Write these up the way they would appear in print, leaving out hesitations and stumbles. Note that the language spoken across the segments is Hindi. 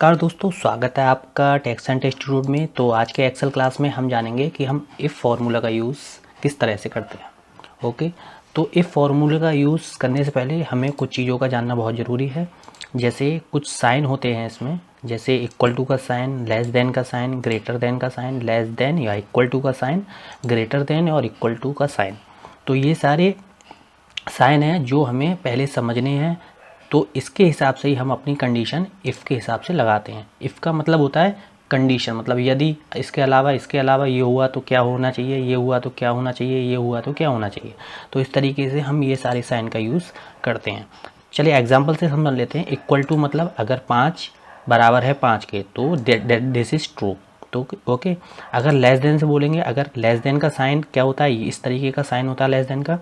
नमस्कार दोस्तों, स्वागत है आपका टेक्स्ट एंड इंस्टीट्यूट में। तो आज के एक्सेल क्लास में हम जानेंगे कि हम इफ़ फार्मूला का यूज़ किस तरह से करते हैं। ओके, तो इफ़ फार्मूला का यूज़ करने से पहले हमें कुछ चीज़ों का जानना बहुत ज़रूरी है। जैसे कुछ साइन होते हैं इसमें, जैसे इक्वल टू का साइन, लेस देन का साइन, ग्रेटर देन का साइन, लेस देन या इक्वल टू का साइन, ग्रेटर देन और इक्वल टू का साइन। तो ये सारे साइन हैं जो हमें पहले समझने हैं। तो इसके हिसाब से ही हम अपनी कंडीशन इफ़ के हिसाब से लगाते हैं। इफ़ का मतलब होता है कंडीशन, मतलब यदि इसके अलावा ये हुआ तो क्या होना चाहिए, ये हुआ तो क्या होना चाहिए, ये हुआ तो क्या होना चाहिए। तो इस तरीके से हम ये सारे साइन का यूज़ करते हैं। चलिए एग्जाम्पल से समझ लेते हैं। इक्वल टू मतलब अगर 5 बराबर है 5 के तो दिस इज़ ट्रू। तो ओके, अगर लेस देन से बोलेंगे, अगर लेस देन का साइन क्या होता है, इस तरीके का साइन होता है लेस देन का,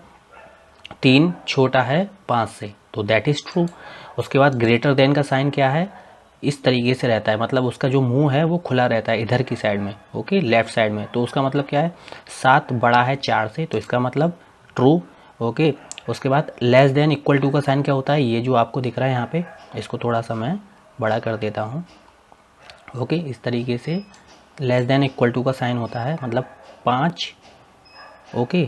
3 छोटा है 5 से, तो दैट इज़ ट्रू। उसके बाद ग्रेटर देन का साइन क्या है, इस तरीके से रहता है, मतलब उसका जो मुंह है वो खुला रहता है इधर की साइड में, ओके, लेफ्ट साइड में। तो उसका मतलब क्या है, 7 बड़ा है 4 से, तो इसका मतलब ट्रू। ओके, उसके बाद लेस देन इक्वल टू का साइन क्या होता है, ये जो आपको दिख रहा है यहाँ पे, इसको थोड़ा सा मैं बड़ा कर देता हूँ। ओके, इस तरीके से लेस देन इक्वल टू का साइन होता है, मतलब 5 ओके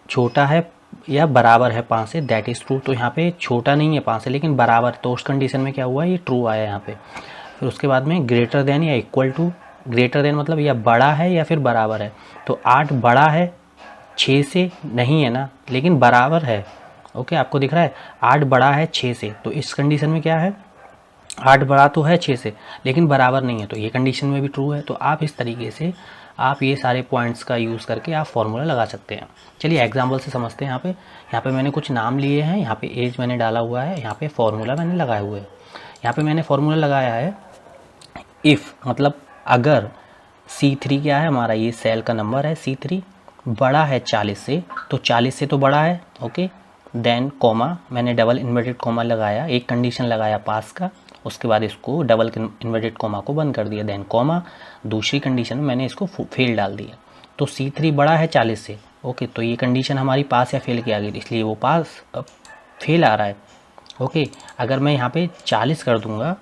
छोटा है या बराबर है 5 से, दैट इज़ ट्रू। तो यहाँ पे छोटा नहीं है 5 से लेकिन बराबर, तो उस कंडीशन में क्या हुआ, ये ट्रू आया यहाँ पे। फिर उसके बाद में ग्रेटर देन या इक्वल टू, ग्रेटर देन मतलब या बड़ा है या फिर बराबर है। तो 8 बड़ा है 6 से, नहीं है ना, लेकिन बराबर है। ओके, आपको दिख रहा है 8 बड़ा है 6 से, तो इस कंडीशन में क्या है, 8 बड़ा तो है 6 से लेकिन बराबर नहीं है, तो ये कंडीशन में भी ट्रू है। तो आप इस तरीके से आप ये सारे पॉइंट्स का यूज़ करके आप फॉर्मूला लगा सकते हैं। चलिए एग्जांपल से समझते हैं। यहाँ पे मैंने कुछ नाम लिए हैं, यहाँ पे एज मैंने डाला हुआ है, यहाँ पे फॉर्मूला मैंने लगाए हुए हैं। यहाँ पे मैंने फॉर्मूला लगाया है इफ़, मतलब अगर C3 क्या है हमारा, ये सेल का नंबर है C3, बड़ा है 40 से, तो 40 से तो बड़ा है। ओके, देन कॉमा, मैंने डबल इन्वर्टेड कॉमा लगाया, एक कंडीशन लगाया पास का, उसके बाद इसको डबल इन्वर्टेड कॉमा को बंद कर दिया, देन कॉमा, दूसरी कंडीशन में मैंने इसको फेल डाल दिया। तो C3 बड़ा है 40 से। ओके, तो ये कंडीशन हमारी पास या फेल की आ गई, इसलिए वो पास फेल आ रहा है। ओके, अगर मैं यहाँ पे 40 कर दूँगा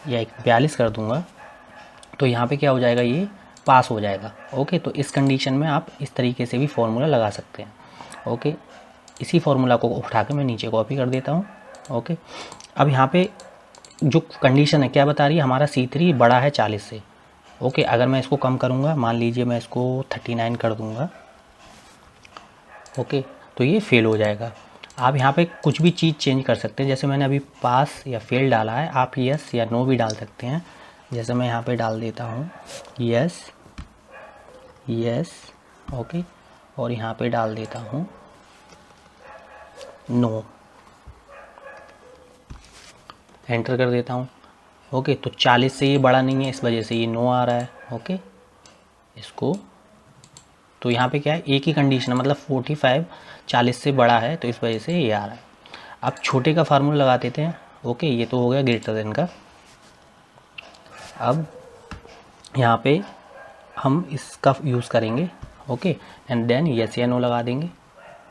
या 42 कर दूँगा तो यहाँ पे क्या हो जाएगा, ये पास हो जाएगा। ओके, तो इस कंडीशन में आप इस तरीके से भी फॉर्मूला लगा सकते हैं। ओके, इसी फॉर्मूला को उठा के मैं नीचे कॉपी कर देता हूँ। ओके, अब यहाँ पे जो कंडीशन है क्या बता रही है, हमारा C3 बड़ा है 40 से। ओके, अगर मैं इसको कम करूँगा, मान लीजिए मैं इसको 39 कर दूँगा, ओके, तो ये फेल हो जाएगा। आप यहाँ पे कुछ भी चीज़ चेंज कर सकते हैं, जैसे मैंने अभी पास या फेल डाला है, आप यस या नो भी डाल सकते हैं। जैसे मैं यहाँ पे डाल देता हूँ यस यस, ओके, और यहाँ पे डाल देता हूँ नो, एंटर कर देता हूँ। ओके, तो 40 से ये बड़ा नहीं है, इस वजह से ये नो आ रहा है। ओके, इसको, तो यहाँ पे क्या है, एक ही कंडीशन है, मतलब 45 40 से बड़ा है, तो इस वजह से ये आ रहा है। अब छोटे का फार्मूला लगा देते हैं। ओके, ये तो हो गया ग्रेटर देन का। अब यहाँ पे हम इसका यूज़ करेंगे। ओके, एंड देन यस या नो लगा देंगे।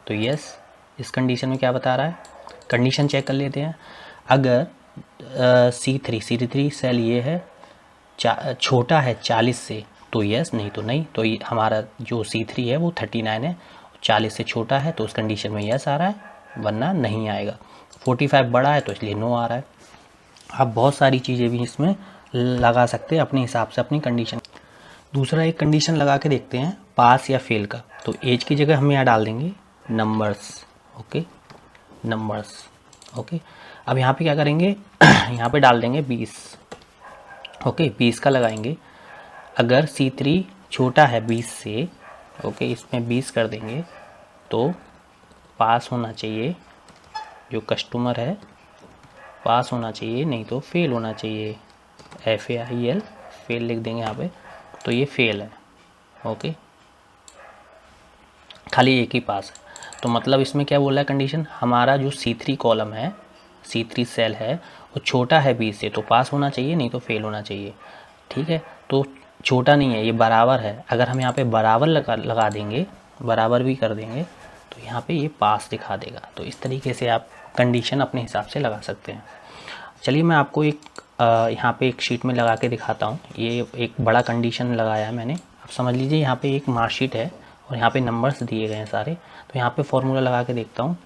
तो यस, इस कंडीशन में क्या बता रहा है, कंडीशन चेक कर लेते हैं। अगर C3 सेल ये है, छोटा है 40 से, तो यस, नहीं तो नहीं। तो ये हमारा जो C3 है वो 39 है, 40 से छोटा है, तो उस कंडीशन में यस आ रहा है, वरना नहीं आएगा। 45 बड़ा है तो इसलिए नो आ रहा है। आप बहुत सारी चीज़ें भी इसमें लगा सकते हैं अपने हिसाब से, अपनी कंडीशन। दूसरा एक कंडीशन लगा के देखते हैं पास या फेल का। तो एज की जगह हम यहाँ डाल देंगे नंबर्स। Okay, numbers. ओके, अब यहाँ पे क्या करेंगे यहाँ पे डाल देंगे 20। ओके, 20 का लगाएंगे। अगर C3 छोटा है 20 से, ओके, इसमें 20 कर देंगे, तो पास होना चाहिए, जो कस्टमर है पास होना चाहिए, नहीं तो फेल होना चाहिए। FAIL, फेल लिख देंगे यहाँ पे, तो ये फेल है। ओके, खाली एक ही पास है। तो मतलब इसमें क्या बोल रहा है कंडीशन, हमारा जो C3 कॉलम है, C3 सेल है, वो छोटा है 20 से, तो पास होना चाहिए, नहीं तो फेल होना चाहिए। ठीक है, तो छोटा नहीं है, ये बराबर है। अगर हम यहाँ पे बराबर लगा देंगे, बराबर भी कर देंगे, तो यहाँ पे ये पास दिखा देगा। तो इस तरीके से आप कंडीशन अपने हिसाब से लगा सकते हैं। चलिए मैं आपको एक यहाँ पे एक शीट में लगा के दिखाता हूँ। ये एक बड़ा कंडीशन लगाया है मैंने। अब समझ लीजिए यहाँ पे एक मार्कशीट है और यहाँ पे नंबर्स दिए गए हैं सारे। तो यहाँ पे फॉर्मूला लगा के देखता हूँ।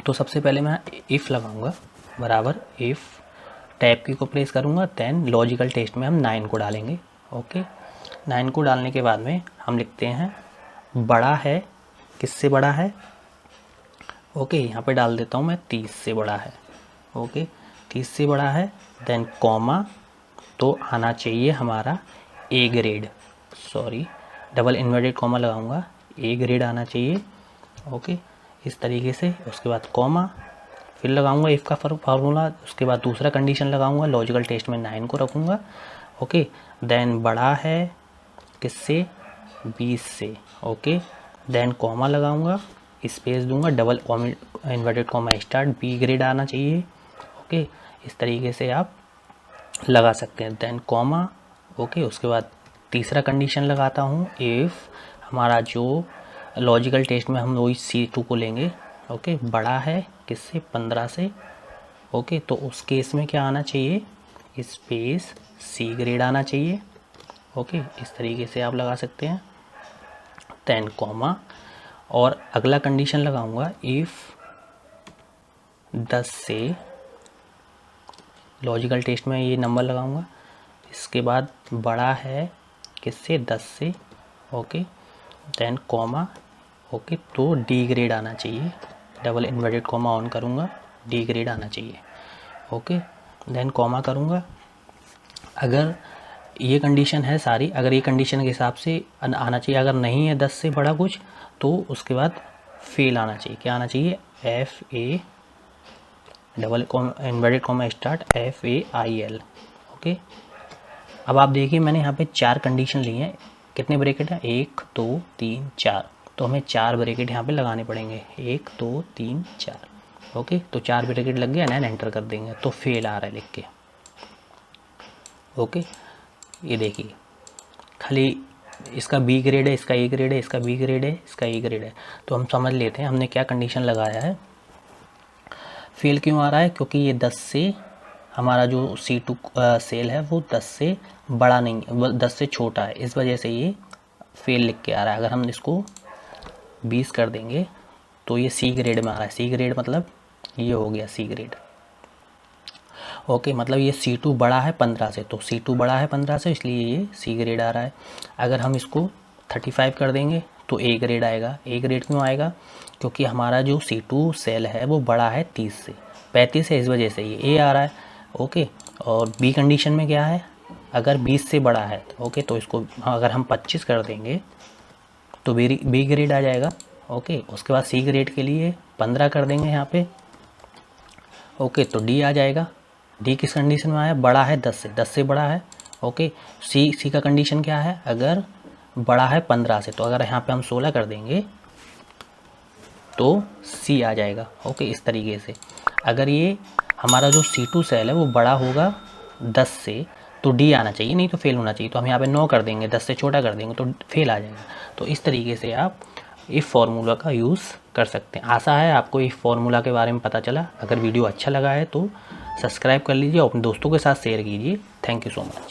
तो सबसे पहले मैं इफ़ लगाऊंगा, बराबर इफ़, टैब की को प्रेस करूँगा, देन लॉजिकल टेस्ट में हम 9 को डालेंगे। ओके, 9 को डालने के बाद में हम लिखते हैं बड़ा है, किससे बड़ा है? ओके, यहाँ पे डाल देता हूँ मैं 30 से बड़ा है। ओके, 30 से बड़ा है, देन कॉमा, तो आना चाहिए हमारा A grade, sorry double inverted comma लगाऊंगा, ए ग्रेड आना चाहिए। ओके, इस तरीके से। उसके बाद कॉमा, फिर लगाऊंगा इफ़ का फार्मूला, उसके बाद दूसरा कंडीशन लगाऊंगा, लॉजिकल टेस्ट में 9 को रखूँगा। ओके, देन बड़ा है किससे? 20 से। ओके, देन कॉमा लगाऊंगा, स्पेस दूंगा, double inverted comma start, B grade आना चाहिए। ओके, इस तरीके से आप लगा सकते हैं। Then comma. ओके, उसके बाद तीसरा कंडीशन लगाता हूँ, इफ़ हमारा जो लॉजिकल टेस्ट में हम वही C2 को लेंगे। ओके, बड़ा है किससे? 15 से। ओके, तो उस केस में क्या आना चाहिए? स्पेस सी ग्रेड आना चाहिए। ओके, इस तरीके से आप लगा सकते हैं। देन कॉमा, और अगला कंडीशन लगाऊंगा, इफ़ 10 से, लॉजिकल टेस्ट में ये नंबर लगाऊंगा, इसके बाद बड़ा है किससे? 10 से। Okay, then comma. ओके, तो डी ग्रेड आना चाहिए, डबल इन्वर्टेड कॉमा ऑन करूँगा, डी ग्रेड आना चाहिए। ओके, देन कॉमा करूँगा। अगर ये कंडीशन है सारी, अगर ये कंडीशन के हिसाब से आना चाहिए, अगर नहीं है 10 से बड़ा कुछ, तो उसके बाद फेल आना चाहिए। क्या आना चाहिए? FA double inverted comma start FAIL। Okay, अब आप देखिए मैंने यहाँ पे 4 कंडीशन ली हैं। कितने ब्रैकेट हैं? 1 2 3 4, तो हमें 4 ब्रैकेट यहाँ पे लगाने पड़ेंगे। 1 2 3 4। ओके, तो 4 ब्रैकेट लग गया, एंड एंटर कर देंगे, तो फेल आ रहा है लिख के। ओके, ये देखिए खाली इसका बी ग्रेड है, इसका ए ग्रेड है, इसका बी ग्रेड है, इसका ए ग्रेड है। तो हम समझ लेते हैं हमने क्या कंडीशन लगाया है। फेल क्यों आ रहा है? क्योंकि ये 10 से, हमारा जो C2 सेल है वो 10 से बड़ा नहीं, 10 से छोटा है, इस वजह से ये फेल लिख के आ रहा है। अगर हम इसको 20 कर देंगे तो ये सी ग्रेड में आ रहा है। सी ग्रेड मतलब ये हो गया सी ग्रेड। ओके, मतलब ये C2 बड़ा है 15 से, तो C2 बड़ा है 15 से, इसलिए ये सी ग्रेड आ रहा है। अगर हम इसको 35 कर देंगे तो ए ग्रेड आएगा। ए ग्रेड क्यों आएगा? क्योंकि हमारा जो C2 सेल है वो बड़ा है 30 से, 35 है, इस वजह से ये ए आ रहा है। ओके, और बी कंडीशन में क्या है? अगर 20 से बड़ा है, ओके, तो इसको अगर हम 25 कर देंगे तो बी ग्रेड आ जाएगा। ओके, उसके बाद सी ग्रेड के लिए 15 कर देंगे यहाँ पे। ओके, तो डी आ जाएगा। डी किस कंडीशन में आया? बड़ा है 10 से, 10 से बड़ा है। ओके, सी का कंडीशन क्या है? अगर बड़ा है 15 से, तो अगर यहाँ पे हम 16 कर देंगे तो सी आ जाएगा। ओके, इस तरीके से। अगर ये हमारा जो C2 सेल है वो बड़ा होगा 10 से, तो डी आना चाहिए, नहीं तो फेल होना चाहिए। तो हम यहाँ पे 9 कर देंगे, 10 से छोटा कर देंगे तो फेल आ जाएगा। तो इस तरीके से आप इफ़ फार्मूला का यूज़ कर सकते हैं। आशा है आपको इफ़ फार्मूला के बारे में पता चला। अगर वीडियो अच्छा लगा है तो सब्सक्राइब कर लीजिए और अपने दोस्तों के साथ शेयर कीजिए। Thank you so much.